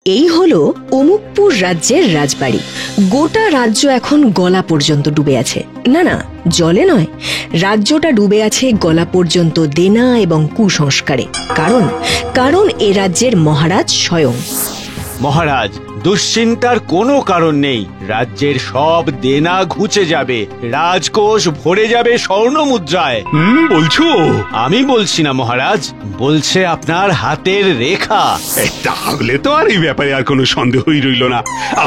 এই হলো অমুকপুর রাজ্যের রাজবাড়ি। গোটা রাজ্য এখন গলা পর্যন্ত ডুবে আছে। না না, জলে নয়, রাজ্যটা ডুবে আছে গলা পর্যন্ত দেনা এবং কুসংস্কারে। কারণ এ রাজ্যের মহারাজ স্বয়ং। মহারাজ, দুশ্চিন্তার কোনো কারণ নেই। রাজ্যের সব দেনা ঘুচে যাবে, রাজকোষ ভরে যাবে স্বর্ণ মুদ্রায়। বলছো? আমি বলছি না মহারাজ, বলছে আপনার হাতের রেখা। তাহলে তো আর এই ব্যাপারে আর কোনো সন্দেহই রইল না।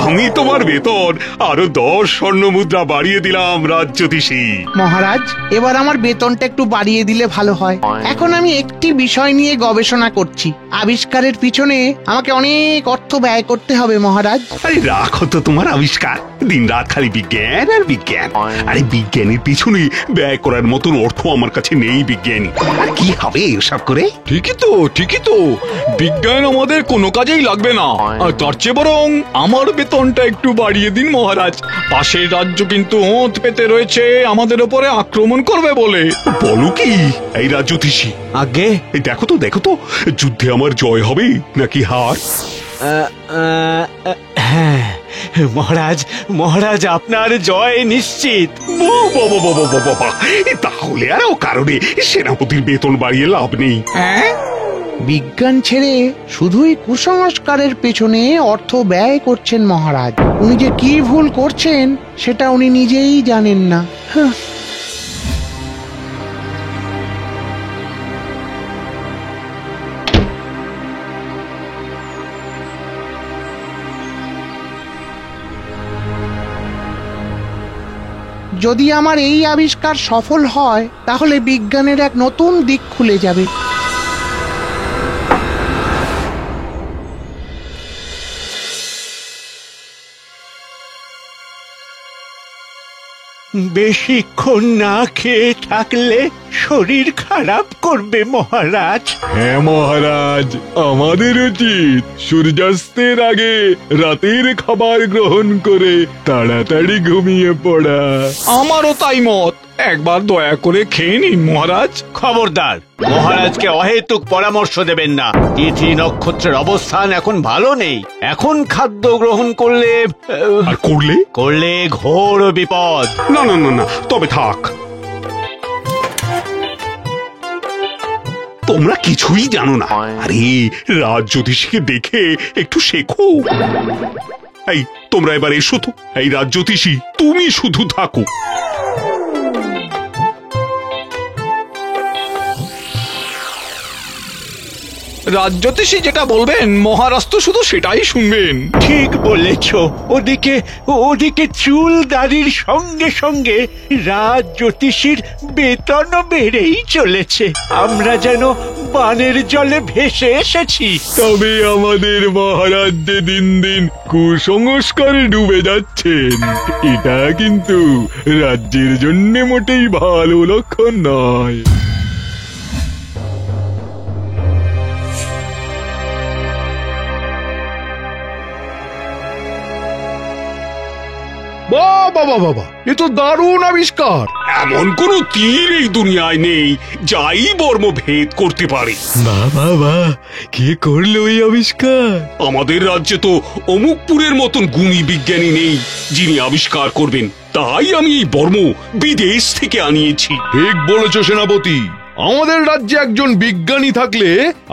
আমি তোমার বেতন আরো 10 স্বর্ণ মুদ্রা বাড়িয়ে দিলাম রাজ্যোতিষী। মহারাজ, এবার আমার বেতনটা একটু বাড়িয়ে দিলে ভালো হয়। এখন আমি একটি বিষয় নিয়ে গবেষণা করছি। আবিষ্কারের পিছনে আমাকে অনেক অর্থ ব্যয় করতে হবে মহারাজ। আরে রাখো তো তোমার আবিষ্কার, দিন রাত খালি বিজ্ঞান আর বিজ্ঞান। আরে বিজ্ঞানের পিছনে ব্যয় করার মতন অর্থ আমার কাছে নেই বিজ্ঞানী। আর কি হবে এসব করে? ঠিকই তো বিজ্ঞান আমাদের কোনো কাজেই লাগবে না। আর তার চেয়ে বরং আমার বেতনটা একটু বাড়িয়ে দিন মহারাজ। পাশের রাজ্য কিন্তু ওঁত পেতে রয়েছে আমাদের উপরে আক্রমণ করবে বলে। বলো কি এই রাজ্যোতিষী? আগে এই দেখো তো যুদ্ধে আমার জয় হবে নাকি হার? হ্যাঁ মহারাজ, আপনার জয় নিশ্চিত। বাবা, তাহলে আর ও কারণে সেনাপতির বেতন বাড়িয়ে লাভ নেই। বিজ্ঞান ছেড়ে শুধুই কুসংস্কারের পেছনে অর্থ ব্যয় করছেন মহারাজ। উনি যে কি ভুল করছেন সেটা উনি নিজেই জানেন না। যদি আমার এই আবিষ্কার সফল হয় তাহলে বিজ্ঞানের এক নতুন দিক খুলে যাবে। বেশিক্ষণ না খেয়ে থাকলে শরীর খারাপ করবে মহারাজ। হ্যাঁ মহারাজ, আমাদের উচিত সূর্যাস্তের আগে রাতের খাবার গ্রহণ করে তাড়াতাড়ি ঘুমিয়ে পড়া। আমারও তাই মত। একবার দয়া করে খেয়ে নিন মহারাজ। খবরদার, মহারাজকে অহেতুক পরামর্শ দেবেন না। তিথি নক্ষত্রের অবস্থান এখন ভালো নেই। এখন খাদ্য গ্রহণ করলে আর করলে ঘোর বিপদ। না, তবে থাক। তোমরা কিছুই জানো না। আরে রাজ্যোতিষীকে দেখে একটু শেখো। এই তোমরা এবার এসো তো। এই রাজ্যোতিষী, তুমি শুধু থাকো। রাজ্যোতিষী যেটা বলবেন মহারাজ তো শুধু সেটাই শুনবেন। ঠিক বলেছ। ওদিকে চুল দাড়ির সঙ্গে সঙ্গে রাজ্যোতিষীর বেতনও বেড়েই চলেছে। আমরা যেন বানের জলে ভেসে এসেছি। তবে আমাদের মহারাজ যে দিন দিন কুসংস্কারে ডুবে যাচ্ছেন, এটা কিন্তু রাজ্যের জন্য মোটেই ভালো লক্ষণ নয়। বাবা, এ তো দারুণ আবিষ্কার। এমন কোন তীর এই দুনিয়ায় নেই যাই বর্ম ভেদ করতে পারে। বাবা, কে করলো এই আবিষ্কার? আমাদের রাজ্যে তো অমুকপুরের মতন গুণী বিজ্ঞানী নেই যিনি আবিষ্কার করবেন। তাই আমি এই বর্ম বিদেশ থেকে আনিয়েছি। ঠিক বলেছ সেনাপতি। আমাদের রাজ্যে একজন বিজ্ঞানী থাকলে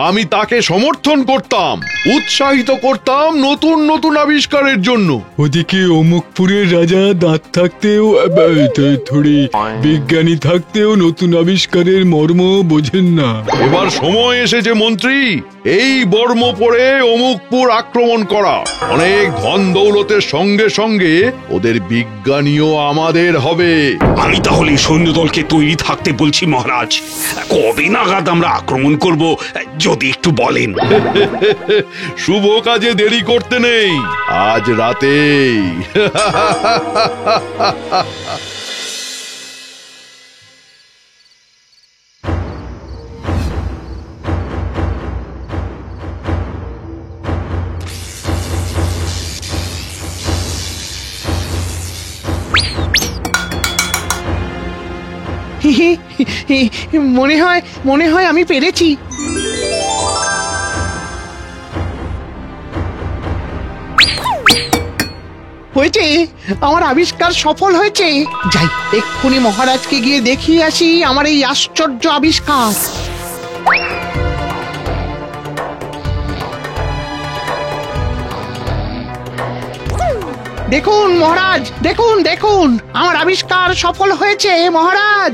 আমি তাকে সমর্থন করতাম, উৎসাহিত করতাম নতুন নতুন আবিষ্কারের জন্য। ওদিকে অমুকপুরের রাজা দাঁত থাকতেও বিজ্ঞানী থাকতেও নতুন আবিষ্কারের মর্ম বোঝেন না। এবার সময় এসেছে মন্ত্রী, এই বর্ম পরে অমুকপুর আক্রমণ করা। অনেক ধন দৌলতের সঙ্গে সঙ্গে ওদের বিজ্ঞানীও আমাদের হবে। আমি তাহলে সৈন্যদলকে তৈরি থাকতে বলছি মহারাজ। কবে নাগাদ আমরা আক্রমণ করব যদি একটু বলেন? শুভ কাজে দেরি করতে নেই, আজ রাতেই। মনে হয় আমি পেরেছি। হয়েছে, আমার আবিষ্কার সফল হয়েছে। যাই এক্ষুনি মহারাজকে গিয়ে দেখিয়ে আসি আমার এই আশ্চর্য আবিষ্কার। দেখুন মহারাজ, দেখুন দেখুন, আমার আবিষ্কার সফল হয়েছে মহারাজ।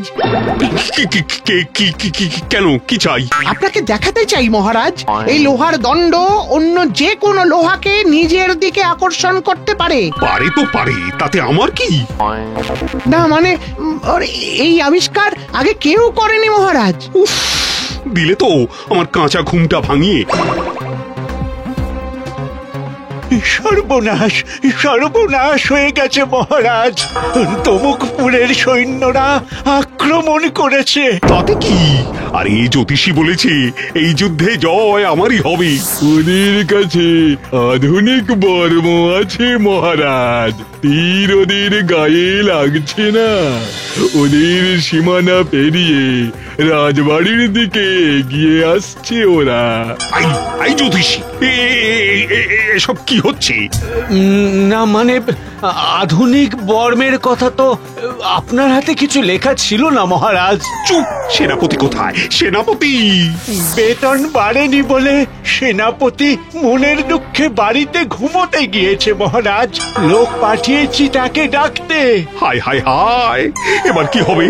কেন, কি চাই? আপনাকে দেখাতে চাই মহারাজ, এই লোহার দণ্ড অন্য যে কোনো লোহাকে নিজের দিকে আকর্ষণ করতে পারে। পারে তো পারে, তাতে আমার কি? না মানে এই আবিষ্কার আগে কেউ করেনি মহারাজ। উফ, দিলে তো আমার কাঁচা ঘুমটা ভাঙিয়ে। সর্বনাশ, সর্বনাশ হয়ে গেছে মহারাজ। তমুকপুরের সৈন্যরা আক্রমণ করেছে। তাতে কি? আর এই জ্যোতিষী বলেছে এই যুদ্ধে জয় আমারই হবে। ওদের কাছে আধুনিক বর্ম আছে মহারাজ, তীর ওদের গায়ে লাগছে না। ওদের সীমানা পেরিয়ে রাজবাড়ির দিকে এগিয়ে আসছে ওরা। এই জ্যোতিষী, এসব কি হচ্ছে? না মানে আধুনিক বর্মের কথা তো আপনার হাতে কিছু লেখা ছিল না মহারাজ। চুপ! সেনাপতি কোথায়? সেনাপতি! বেতন বাড়েনি বলে সেনাপতি মনের দুঃখে বাড়িতে ঘুমোতে গিয়েছে মহারাজ। লোক পাঠিয়েছি তাকে ডাকতে। হায় হায় হায়, এবার কি হবে?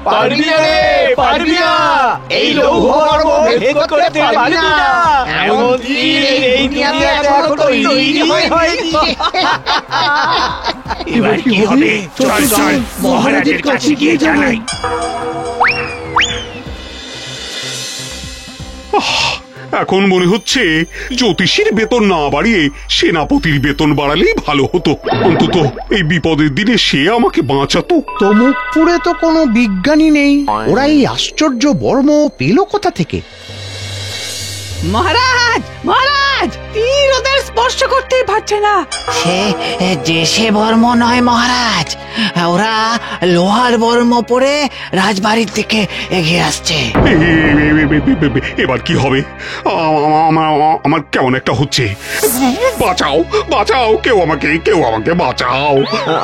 পারবি না রে, পারবি না। এই লৌহ বর্ম ভেদ করতে পারবি না। এমন দিন এই দুনিয়াতে এখনো তৈরি হয়নি। এবার কি হবে? চল চল, মহারাজের কাছে গিয়ে জানাই। এখন মনে হচ্ছে জ্যোতিষীর বেতন না বাড়িয়ে সেনাপতির বেতন বাড়ালেই ভালো হতো। অন্তত এই বিপদের দিনে সে আমাকে বাঁচাতো। তমুকপুরে তো কোনো বিজ্ঞানী নেই, ওরা এই আশ্চর্য বর্ম পেল কোথা থেকে? মহারাজ, মহারাজ, তীর ওদের স্পর্শ করতেই পারছে না। সে দেশে বর্ম নয় মহারাজ, ওরা লোহার বর্ম পরে রাজবাড়ির দিকে এগিয়ে আসছে। এবার কি হবে? আমার কেমন একটা হচ্ছে। বাঁচাও, বাঁচাও, কেউ আমাকে বাঁচাও।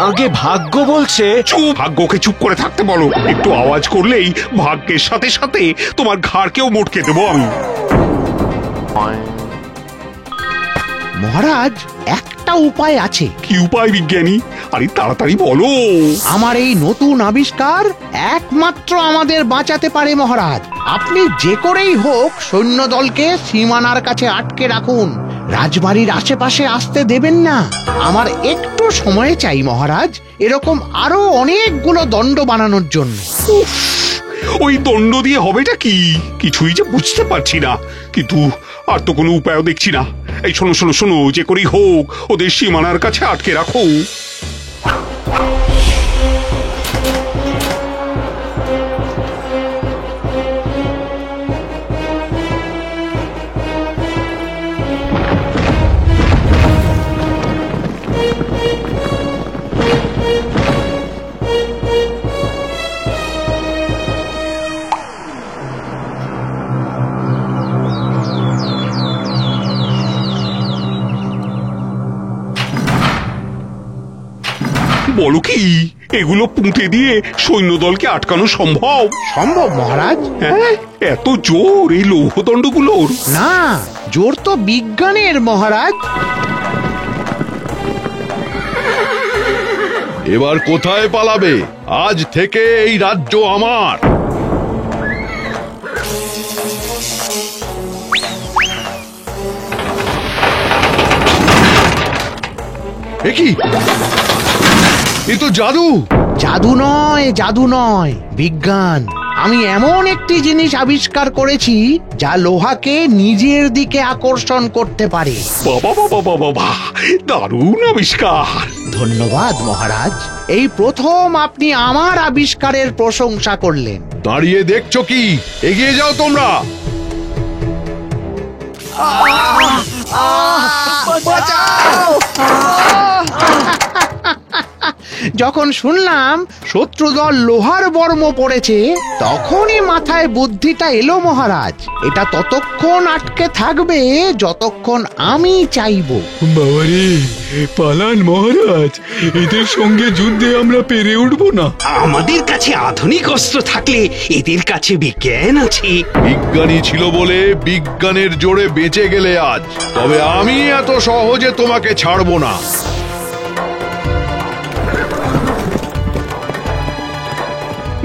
আগে ভাগ্য বলছে। চুপ! ভাগ্যকে চুপ করে থাকতে বলো। একটু আওয়াজ করলেই ভাগ্যের সাথে সাথে তোমার ঘাড়কেও মোটকে দেবো আমি। মহারাজ, একটা উপায় আছে। কি উপায় বিজ্ঞানী? আরে তাড়াতাড়ি বলো। আমার এই নতুন আবিষ্কার একমাত্র আমাদের বাঁচাতে পারে মহারাজ। আপনি যে করেই হোক সৈন্যদলকে সীমানার কাছে আটকে রাখুন, রাজবাড়ির আশেপাশে আসতে দেবেন না। আমার একটু সময় চাই মহারাজ, এরকম আরো অনেকগুলো দণ্ড বানানোর জন্য। ওই দণ্ড দিয়ে হবেটা কি? কিছুই যে বুঝতে পারছি না, কিন্তু আর তো কোনো উপায়ও দেখছি না। এই শোনো শোনো শোনো, যে করেই হোক ওদের সীমানার কাছে আটকে রাখো। বলো কি, এগুলো পুঁতে দিয়ে সৈন্যদলকে আটকানো সম্ভব? সম্ভব মহারাজ। হ্যাঁ, এত জোর এই লৌহদণ্ডগুলোর? না, জোর তো বিজ্ঞানের মহারাজ। এবার কোথায় পালাবে? আজ থেকে এই রাজ্য আমার। এ কি? এ তো জাদু। জাদু নয়, জাদু নয়, বিজ্ঞান। আমি এমন একটি জিনিস আবিষ্কার করেছি যা লোহাকে নিজের দিকে আকর্ষণ করতে পারে। বাবা বাবা বাবা বাবা, দারুণ আবিষ্কার। ধন্যবাদ মহারাজ, এই প্রথম আপনি আমার আবিষ্কারের প্রশংসা করলেন। দাঁড়িয়ে দেখছো কি? এগিয়ে যাও তোমরা। বাঁচাও! যখন শুনলাম শত্রুদল লোহার বর্ম পড়েছে তখনই মাথায় বুদ্ধিটা এলো মহারাজ। এটা ততক্ষণ আটকে থাকবে যতক্ষণ আমি চাইবো। বাবারে, পালান মহারাজ, এদের সঙ্গে যুদ্ধে আমরা পেরে উঠবো না। আমাদের কাছে আধুনিক অস্ত্র থাকলে এদের কাছে বিজ্ঞান আছে। বিজ্ঞানী ছিল বলে বিজ্ঞানের জোরে বেঁচে গেলে আজ, তবে আমি এত সহজে তোমাকে ছাড়বো না।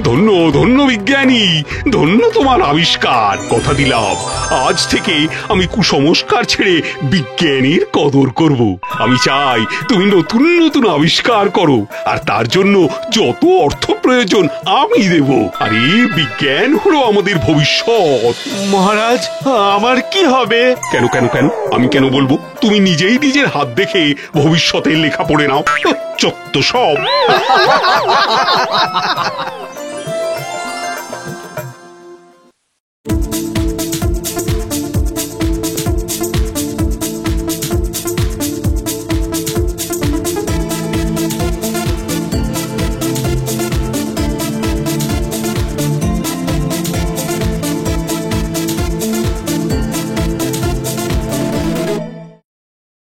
ধন্য ধন্য বিজ্ঞানী, ধন্য তোমার আবিষ্কার। কথা দিলাম আজ থেকে আমি কুসংস্কার ছেড়ে বিজ্ঞানীর কদর করব। আমি চাই তুমি নতুন নতুন আবিষ্কার করো, আর তার জন্য যত অর্থ প্রয়োজন আমি দেব। আরে বিজ্ঞান হলো আমাদের ভবিষ্যৎ। মহারাজ, আমার কি হবে? কেন কেন কেন আমি কেন বলবো? তুমি নিজেই নিজের হাত দেখে ভবিষ্যতের লেখা পড়ে নাও। চত্ব সব।